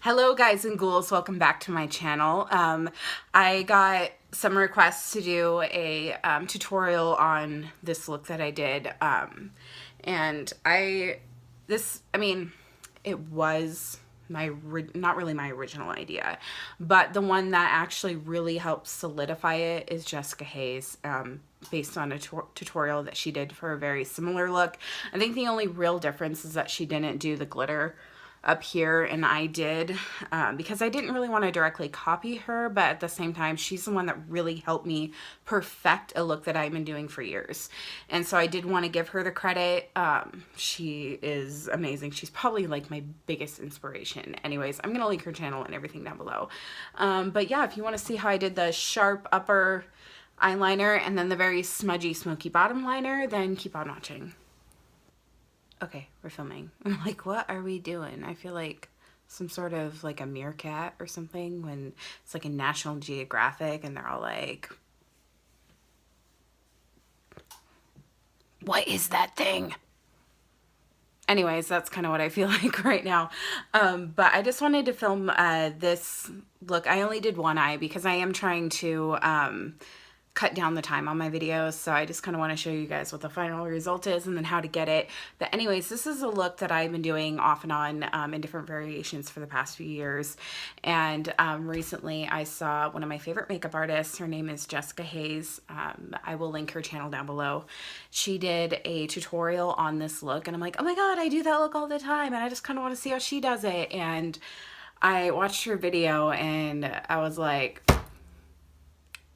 Hello guys and ghouls, welcome back to my channel. I got some requests to do a tutorial on this look that I did, and it was not really my original idea, but the one that actually really helped solidify it is Jessica Hayes, based on a tutorial that she did for a very similar look. I think the only real difference is that she didn't do the glitter up here and I did, because I didn't really want to directly copy her, but at the same time she's the one that really helped me perfect a look that I've been doing for years, and so I did want to give her the credit. She is amazing. She's probably like my biggest inspiration. Anyways, I'm gonna link her channel and everything down below, but yeah, if you want to see how I did the sharp upper eyeliner and then the very smudgy smoky bottom liner, then keep on watching. Okay, we're filming. I'm like, what are we doing? I feel like some sort of like a meerkat or something when it's like a National Geographic and they're all like, what is that thing? Anyways, that's kind of what I feel like right now. But I just wanted to film this look. I only did one eye because I am trying to cut down the time on my videos, so I just kind of want to show you guys what the final result is and then how to get it. But anyways, this is a look that I've been doing off and on in different variations for the past few years, and recently I saw one of my favorite makeup artists. Her name is Jessica Hayes. I will link her channel down below. She did a tutorial on this look and I'm like, oh my god, I do that look all the time and I just kind of want to see how she does it. And I watched her video and I was like,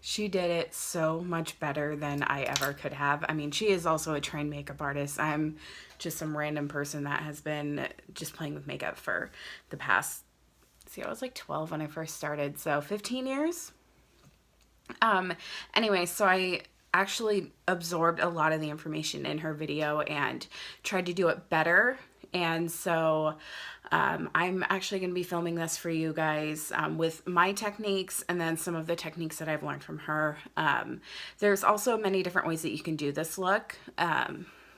she did it so much better than I ever could have. I mean, she is also a trained makeup artist. I'm just some random person that has been just playing with makeup for the past, I was like 12 when I first started, so 15 years. Anyway, so I actually absorbed a lot of the information in her video and tried to do it better. And so I'm actually going to be filming this for you guys with my techniques and then some of the techniques that I've learned from her. There's also many different ways that you can do this look.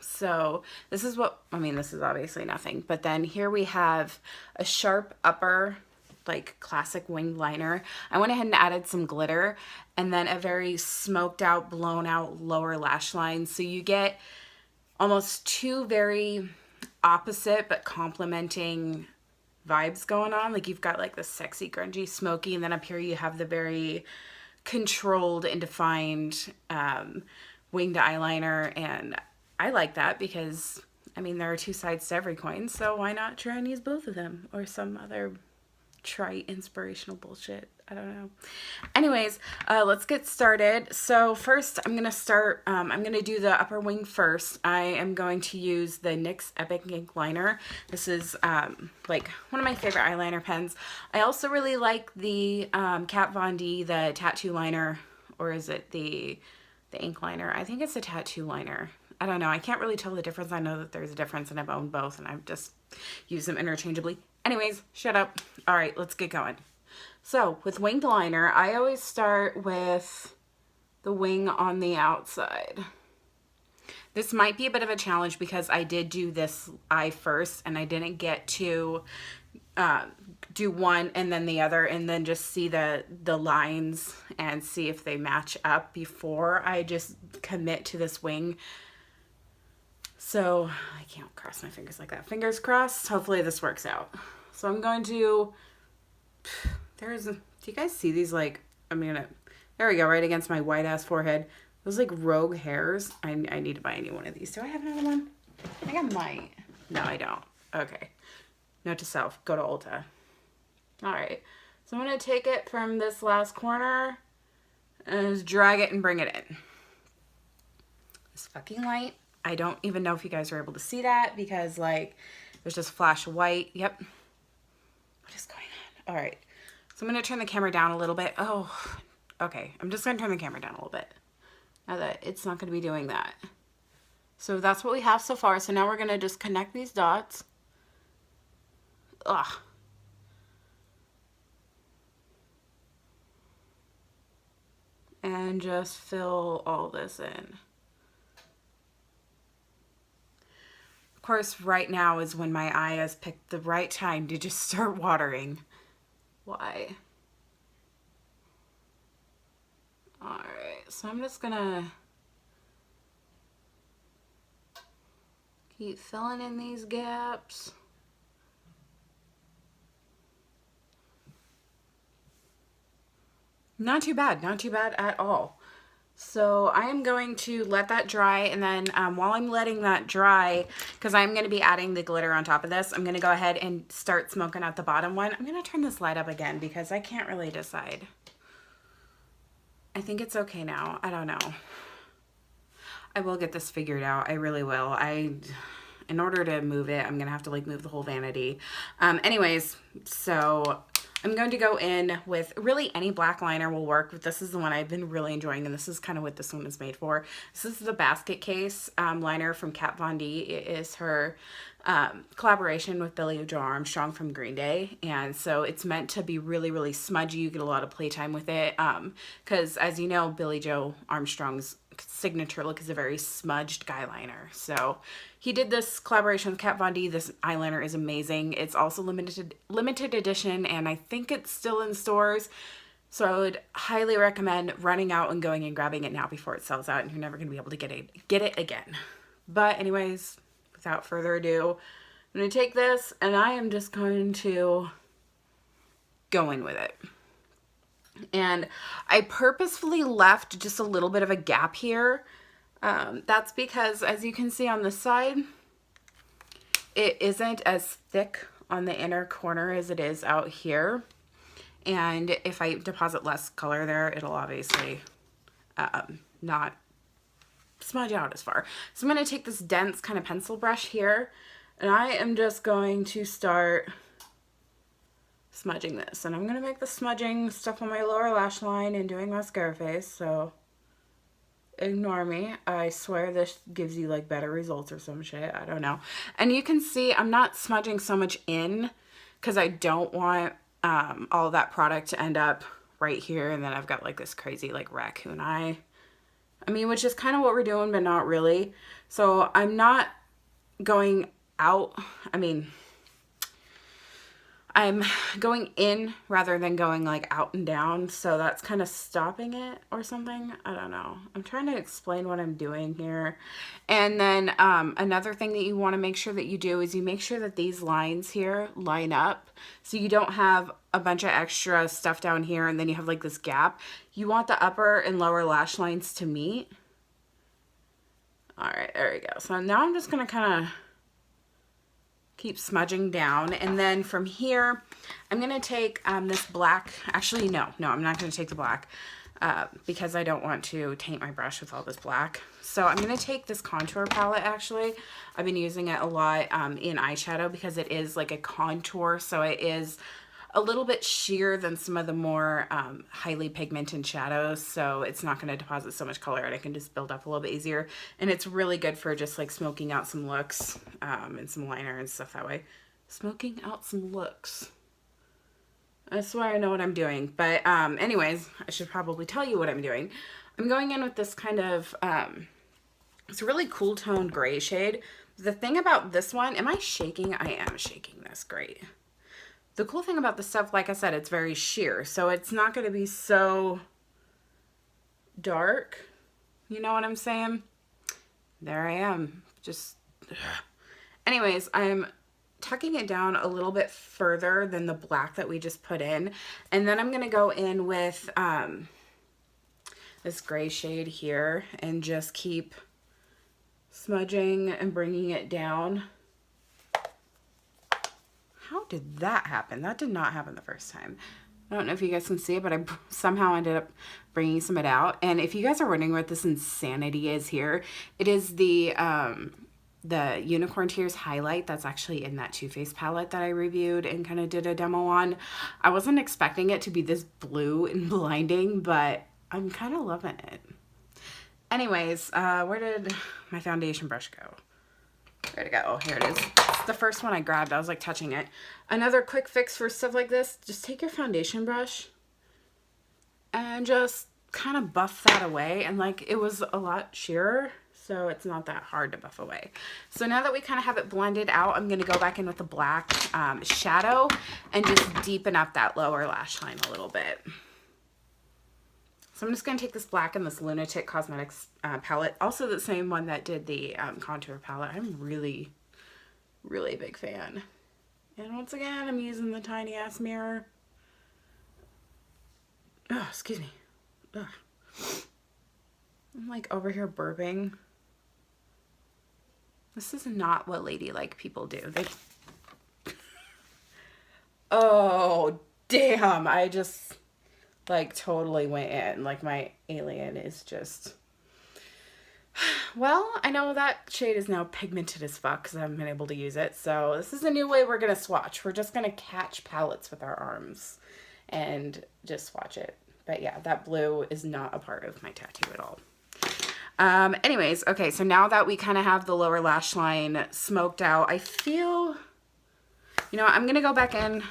So this is this is obviously nothing, but then here we have a sharp upper, like classic winged liner. I went ahead and added some glitter and then a very smoked out, blown out lower lash line. So you get almost two very opposite but complementing vibes going on. Like you've got like the sexy, grungy, smoky, and then up here you have the very controlled and defined winged eyeliner. And I like that because, I mean, there are two sides to every coin, so why not try and use both of them, or some other trite inspirational bullshit. I don't know. Anyways, let's get started. So first I'm going to start, I'm going to do the upper wing first. I am going to use the NYX Epic Ink Liner. This is like one of my favorite eyeliner pens. I also really like the Kat Von D, the tattoo liner, or is it the ink liner? I think it's the tattoo liner. I don't know. I can't really tell the difference. I know that there's a difference and I've owned both and I've just used them interchangeably. Anyways, shut up. All right, let's get going. So with winged liner, I always start with the wing on the outside. This might be a bit of a challenge because I did do this eye first and I didn't get to do one and then the other and then just see the lines and see if they match up before I just commit to this wing. So I can't cross my fingers like that. Fingers crossed. Hopefully this works out. So I'm going to, do you guys see these, like, there we go, right against my white ass forehead. Those like rogue hairs. I need to buy any one of these. Do I have another one? I think I might. No, I don't. Okay. Note to self, go to Ulta. All right. So I'm going to take it from this last corner and just drag it and bring it in. It's fucking light. I don't even know if you guys are able to see that because like there's just a flash of white. Yep. What is going on? All right. So I'm going to turn the camera down a little bit. Oh, okay. I'm just going to turn the camera down a little bit now that it's not going to be doing that. So that's what we have so far. So now we're going to just connect these dots. Ugh. And just fill all this in. Of course, right now is when my eye has picked the right time to just start watering. why. Alright, so I'm just gonna keep filling in these gaps. Not too bad, not too bad at all. So I am going to let that dry, and then while I'm letting that dry, because I'm going to be adding the glitter on top of this, I'm going to go ahead and start smoking out the bottom one. I'm going to turn this light up again because I can't really decide. I think it's okay now. I don't know. I will get this figured out. I really will. In order to move it, I'm going to have to like move the whole vanity. Anyways, so I'm going to go in with really any black liner will work, but this is the one I've been really enjoying, and this is kind of what this one is made for. This is the Basketcase liner from Kat Von D. It is her collaboration with Billie Joe Armstrong from Green Day, and so it's meant to be really, really smudgy. You get a lot of playtime with it because, as you know, Billie Joe Armstrong's signature look is a very smudged guy liner. So he did this collaboration with Kat Von D. This eyeliner is amazing. It's also limited edition, and I think it's still in stores. So I would highly recommend running out and going and grabbing it now before it sells out, and you're never going to be able to get it again. But anyways, without further ado, I'm going to take this, and I am just going to go in with it. And I purposefully left just a little bit of a gap here. That's because, as you can see on the side, it isn't as thick on the inner corner as it is out here. And if I deposit less color there, it'll obviously not smudge out as far. So I'm going to take this dense kind of pencil brush here, and I am just going to start smudging this. And I'm going to make the smudging stuff on my lower lash line and doing mascara face, so ignore me. I swear this gives you like better results or some shit. I don't know. And you can see I'm not smudging so much in because I don't want all of that product to end up right here, and then I've got like this crazy like raccoon eye. I mean, which is kind of what we're doing, but not really. So I'm not going out. I mean, I'm going in rather than going like out and down, so that's kind of stopping it or something. I don't know. I'm trying to explain what I'm doing here. And then another thing that you want to make sure that you do is you make sure that these lines here line up, so you don't have a bunch of extra stuff down here and then you have like this gap. You want the upper and lower lash lines to meet. All right, there we go. So now I'm just going to kind of keep smudging down, and then from here I'm going to take this black. Actually, no, I'm not going to take the black because I don't want to taint my brush with all this black. So I'm going to take this contour palette. Actually, I've been using it a lot in eyeshadow because it is like a contour, so it is a little bit sheer than some of the more highly pigmented shadows, so it's not going to deposit so much color, and I can just build up a little bit easier. And it's really good for just like smoking out some looks and some liner and stuff that way. Smoking out some looks. I swear I know what I'm doing. But anyways, I should probably tell you what I'm doing. I'm going in with this kind of, it's a really cool toned gray shade. The thing about this one, am I shaking? I am shaking this, great. The cool thing about this stuff, like I said, it's very sheer, so it's not going to be so dark. You know what I'm saying? There I am. Just, anyways, I'm tucking it down a little bit further than the black that we just put in. And then I'm going to go in with this gray shade here and just keep smudging and bringing it down. How did that happen? That did not happen the first time. I don't know if you guys can see it, but I somehow ended up bringing some of it out. And if you guys are wondering what this insanity is here, it is the Unicorn Tears highlight that's actually in that Too Faced palette that I reviewed and kind of did a demo on. I wasn't expecting it to be this blue and blinding, but I'm kind of loving it. Anyways, where did my foundation brush go? Where'd it go? Oh, here it is. It's the first one I grabbed. I was like touching it. Another quick fix for stuff like this, just take your foundation brush and just kind of buff that away. And like, it was a lot sheerer. so it's not that hard to buff away. So now that we kind of have it blended out, I'm going to go back in with the black shadow and just deepen up that lower lash line a little bit. So I'm just going to take this black and this Lunatick Cosmetics palette, also the same one that did the contour palette. I'm really a big fan. And once again, I'm using the tiny ass mirror. Oh, excuse me. Ugh. I'm like over here burping. This is not what ladylike people do. Oh, damn. I just like totally went in. Like my alien is just... Well, I know that shade is now pigmented as fuck because I haven't been able to use it. So this is a new way we're going to swatch. We're just going to catch palettes with our arms and just swatch it. But yeah, that blue is not a part of my tattoo at all. Anyways, okay, so now that we kind of have the lower lash line smoked out, I feel, you know, I'm going to go back in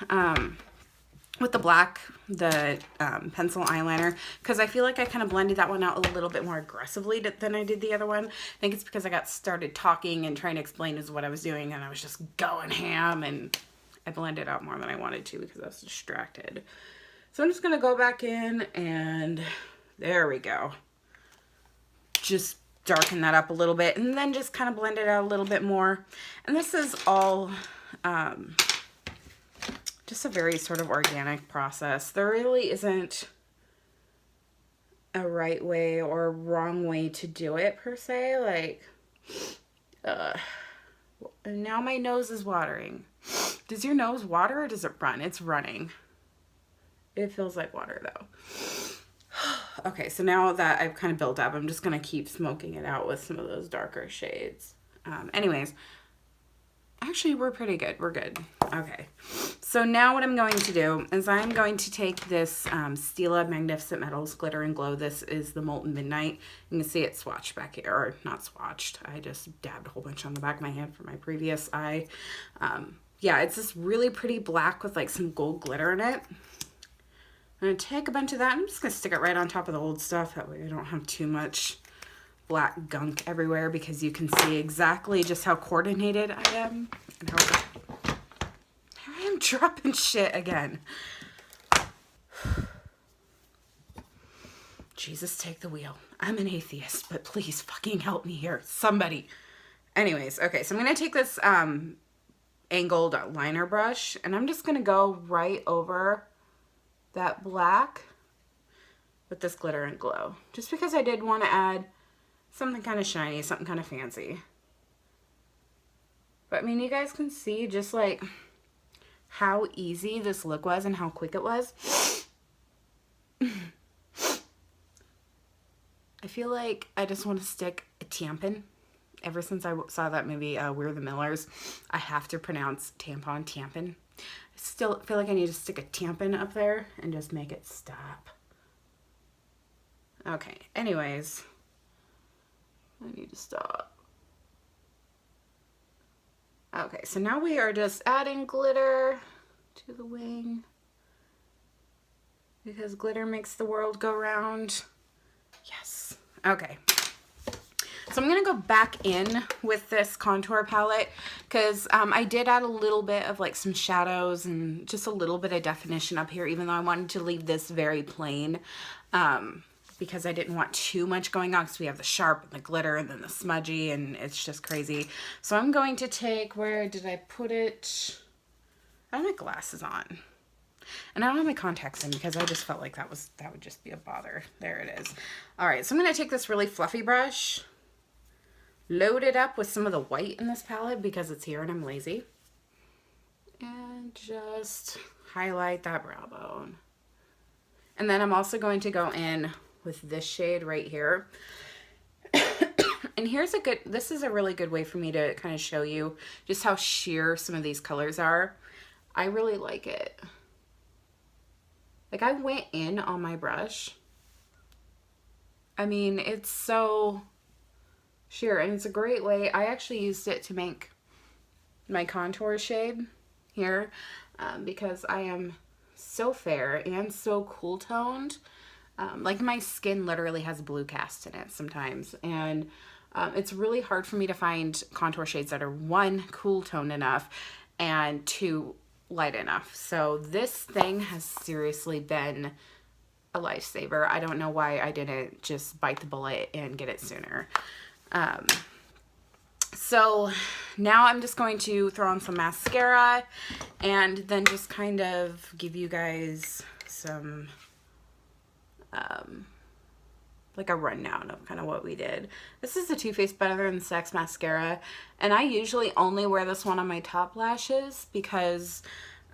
with the black, the pencil eyeliner, because I feel like I kind of blended that one out a little bit more aggressively than I did the other one. I think it's because I got started talking and trying to explain what I was doing, and I was just going ham, and I blended out more than I wanted to because I was distracted. So I'm just going to go back in, and there we go. Just darken that up a little bit, and then just kind of blend it out a little bit more. And this is all just a very sort of organic process. There really isn't a right way or wrong way to do it per se. Like, now my nose is watering. Does your nose water or does it run? It's running. It feels like water though. Okay, so now that I've kind of built up, I'm just going to keep smoking it out with some of those darker shades. Anyways, actually we're pretty good. We're good. Okay, so now what I'm going to do is I'm going to take this Stila Magnificent Metals Glitter and Glow. This is the Molten Midnight. You can see it swatched back here, or not swatched. I just dabbed a whole bunch on the back of my hand for my previous eye. Yeah, it's this really pretty black with like some gold glitter in it. I'm going to take a bunch of that. I'm just going to stick it right on top of the old stuff. That way I don't have too much black gunk everywhere, because you can see exactly just how coordinated I am. And how I am dropping shit again. Jesus, take the wheel. I'm an atheist, but please fucking help me here. Somebody. Anyways, okay, so I'm going to take this angled liner brush, and I'm just going to go right over that black with this Glitter and Glow, just because I did want to add something kind of shiny, something kind of fancy. But I mean, you guys can see just like how easy this look was and how quick it was. I feel like I just want to stick a tampon. Ever since I saw that movie, We're the Millers, I have to pronounce tampon. I still feel like I need to stick a tampon up there and just make it stop. Okay, anyways, I need to stop. Okay, so now we are just adding glitter to the wing, because glitter makes the world go round. Yes. Okay. So I'm going to go back in with this contour palette, because I did add a little bit of like some shadows and just a little bit of definition up here, even though I wanted to leave this very plain, because I didn't want too much going on, because we have the sharp and the glitter and then the smudgy, and it's just crazy. So I'm going to take, where did I put it? I have my glasses on. And I don't have my contacts in, because I just felt like that would just be a bother. There it is. All right, so I'm going to take this really fluffy brush, load it up with some of the white in this palette because it's here and I'm lazy, and just highlight that brow bone. And then I'm also going to go in with this shade right here. And this is a really good way for me to kind of show you just how sheer some of these colors are. I really like it. Like, I went in on my brush. I mean, it's so sheer, and it's a great way. I actually used it to make my contour shade here, because I am so fair and so cool toned. Like, my skin literally has blue cast in it sometimes, and It's really hard for me to find contour shades that are one, cool tone enough, and two, light enough. So this thing has seriously been a lifesaver. I don't know why I didn't just bite the bullet and get it sooner. So now I'm just going to throw on some mascara and then just kind of give you guys some like a rundown of kind of what we did. This is the Too Faced Better Than Sex mascara, and I usually only wear this one on my top lashes because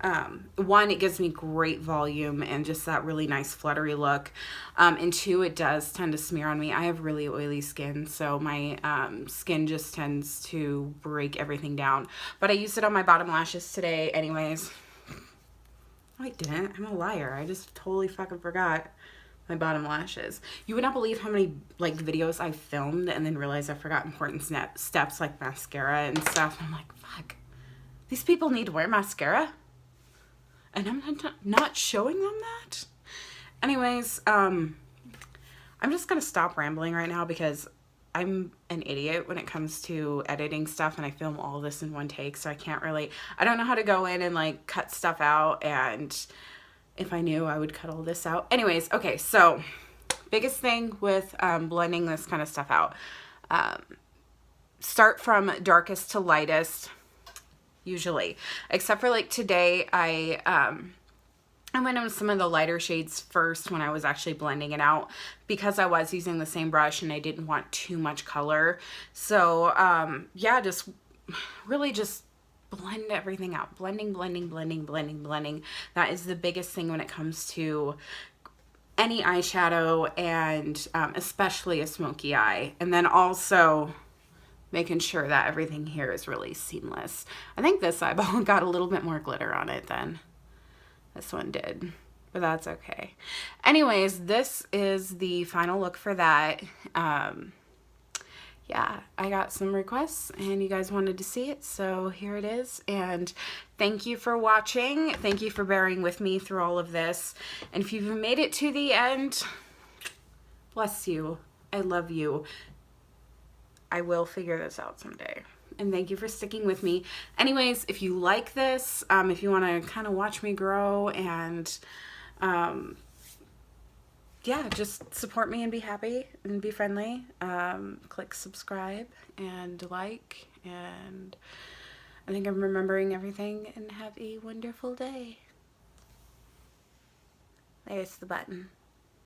one, it gives me great volume and just that really nice fluttery look, and two, it does tend to smear on me. I have really oily skin, so my skin just tends to break everything down, but I used it on my bottom lashes today anyways. No, I didn't. I'm a liar. I just totally fucking forgot my bottom lashes. You would not believe how many like videos I filmed and then realized I forgot important steps like mascara and stuff. I'm like, fuck, these people need to wear mascara and I'm not showing them that. Anyways, I'm just gonna stop rambling right now because I'm an idiot when it comes to editing stuff, and I film all this in one take, so I don't know how to go in and like cut stuff out, and if I knew, I would cut all this out. Anyways, okay, so biggest thing with blending this kind of stuff out. Start from darkest to lightest, usually. Except for like today, I went in with some of the lighter shades first when I was actually blending it out because I was using the same brush and I didn't want too much color. So, yeah, just really just blend everything out. Blending, blending, blending, blending, blending. That is the biggest thing when it comes to any eyeshadow, and especially a smoky eye. And then also making sure that everything here is really seamless. I think this eyeball got a little bit more glitter on it than this one did, but that's okay. Anyways, this is the final look for that. Yeah, I got some requests and you guys wanted to see it, so here it is. And thank you for watching. Thank you for bearing with me through all of this. And if you've made it to the end, bless you. I love you. I will figure this out someday. And thank you for sticking with me. Anyways, if you like this, if you want to kind of watch me grow and yeah, just support me and be happy and be friendly. Click subscribe and like, and I think I'm remembering everything, and have a wonderful day. There's the button.